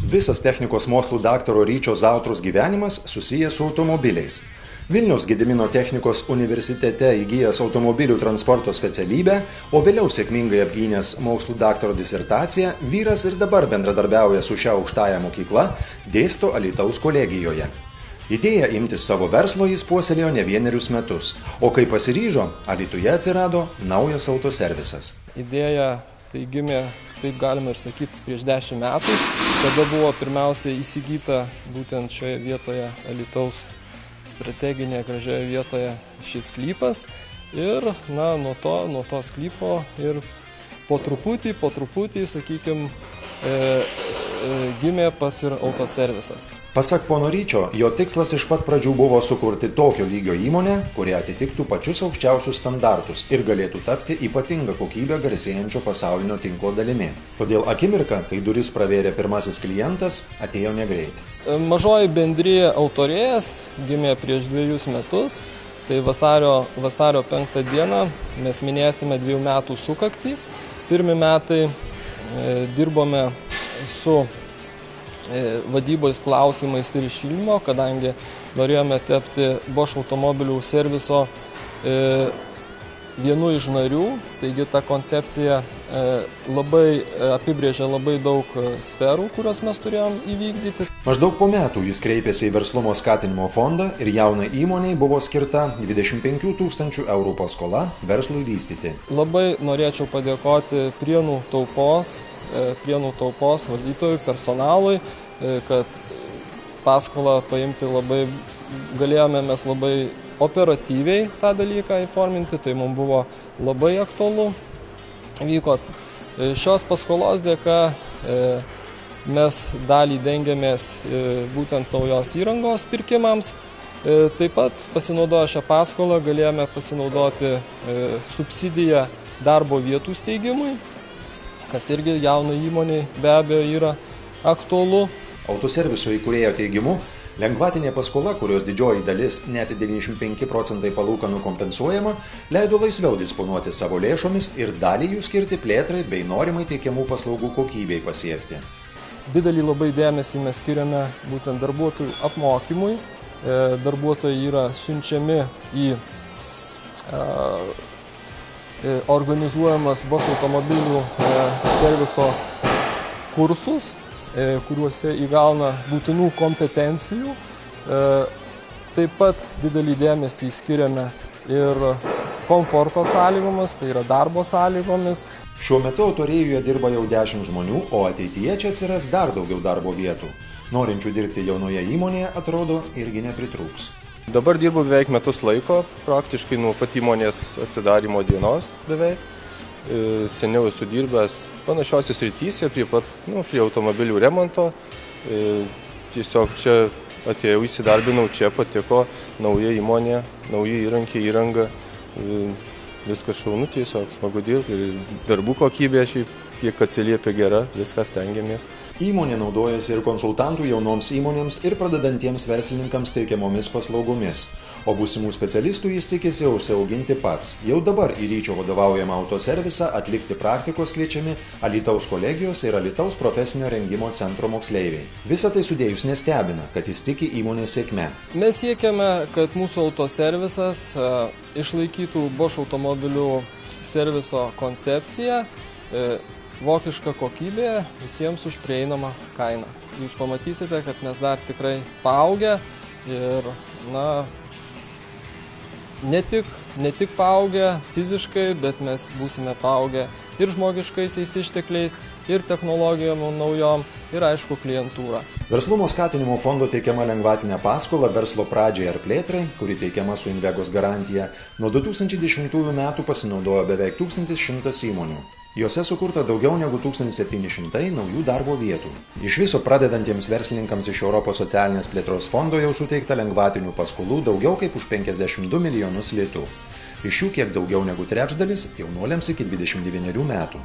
Visas technikos mokslų daktaro Ryčio Zautrus gyvenimas susijęs su automobiliais. Vilniaus Gedimino technikos universitete įgijęs automobilių transporto specialybę, o vėliau sėkmingai apgynęs mokslų daktaro disertaciją, vyras ir dabar bendradarbiauja su šia aukštąja mokykla, dėsto Alytaus kolegijoje. Idėją imtis savo verslo jis puoselėjo ne vienerius metus, o kai pasiryžo, Alytuje atsirado naujas autoservisas. Idėja tai gimė, taip galima ir sakyti, prieš 10 metų, kada buvo pirmiausia įsigyta būtent šioje vietoje Alytaus strateginėje gražioje vietoje šis sklypas ir nuo to sklypo ir po truputį, sakykime, gimė pats ir autoservisas. Pasak pono Ryčio, jo tikslas iš pat pradžių buvo sukurti tokio lygio įmonę, kurie atitiktų pačius aukščiausius standartus ir galėtų tapti ypatingą kokybę garsėjančio pasaulinio tinklo dalimi. Todėl akimirka, kai duris pravėrė pirmasis klientas, atėjo negreit. Mažoji bendrija Autorėjas gimė prieš 2 metus, tai vasario 5 dieną mes minėsime 2 metų sukaktį. Pirmi metai dirbome su vadybos klausimais ir išvilimo, kadangi norėjome tapti Bosch automobilių serviso vienu iš narių, taigi ta koncepcija apibrėžia labai daug sferų, kurias mes turėjom įvykdyti. Maždaug po metų jis kreipėsi į verslumo skatinimo fondą ir jaunai įmoniai buvo skirta 25 000 eurų paskola verslui vystyti. Labai norėčiau padėkoti Prienų taupos valdytojui, personalui, kad paskolą paimti galėjome mes labai operatyviai tą dalyką įforminti, tai mums buvo labai aktualu. Vyko šios paskolos dėka mes dalį dengiamės būtent naujos įrangos pirkimams. Taip pat pasinaudoję šią paskolą galėjome pasinaudoti subsidiją darbo vietų steigimui, kas irgi jaunai įmoniai be abejo yra aktualu. Autoserviso įkūrėjo teigimu, lengvatinė paskola, kurios didžioji dalis, net 95% palūkanų kompensuojama, leido laisviau disponuoti savo lėšomis ir dalį jų skirti plėtrai bei norimai teikiamų paslaugų kokybei pasiekti. Didelį labai dėmesį mes skiriame būtent darbuotojų apmokymui. Darbuotojai yra siunčiami į organizuojamas Bosch automobilių serviso kursus, kuriuose įgauna būtinų kompetencijų. Taip pat didelį dėmesį skiriame ir komforto sąlygomis, tai yra darbo sąlygomis. Šiuo metu Autorėjoje dirba jau 10 žmonių, o ateityje čia atsiras dar daugiau darbo vietų. Norinčių dirbti jaunoje įmonėje, atrodo, irgi nepritrūks. Dabar dirbu beveik metus laiko, praktiškai nuo pat įmonės atsidarymo dienos beveik. Seniau esu dirbęs panašiose srityse, prie automobilių remonto. Tiesiog čia atėjau, įsidarbinau, čia patiko nauja įmonė, nauji įrankiai, įranga. Viskas šaunu, tiesiog smagu dirbti ir darbų kokybė šiaip kiek atsiliepia gera, viskas stengiamės. Įmonė naudojasi ir konsultantų jaunoms įmonėms ir pradedantiems verslininkams teikiamomis paslaugomis, o būsimų specialistų jis tikisi užsiauginti pats. Jau dabar į Ryčio vadovaujamą autoservisą atlikti praktikos kviečiami Alytaus kolegijos ir Alytaus profesinio rengimo centro moksleiviai. Visą tai sudėjus nestebina, kad jis tiki įmonės sėkme. Mes siekiame, kad mūsų autoservisas išlaikytų Bosch automobilių serviso koncepciją, vokiška kokybė visiems už prieinamą kainą. Jūs pamatysite, kad mes dar tikrai paaugę ir ne tik paaugę fiziškai, bet mes būsime paaugę ir žmogiškaisiais ištekliais, ir technologijom naujom, ir aišku klientūra. Verslumo skatinimo fondo teikiama lengvatinė paskola verslo pradžiai ar plėtrai, kuri teikiama su Invegos garantija, nuo 2010 metų pasinaudojo beveik 1100 įmonių. Jose sukurta daugiau negu 1700 naujų darbo vietų. Iš viso pradedantiems verslininkams iš Europos socialinės plėtros fondo jau suteikta lengvatinių paskolų daugiau kaip už 52 milijonus litų. Iš jų kiek daugiau negu trečdalis jaunuoliams iki 29 metų.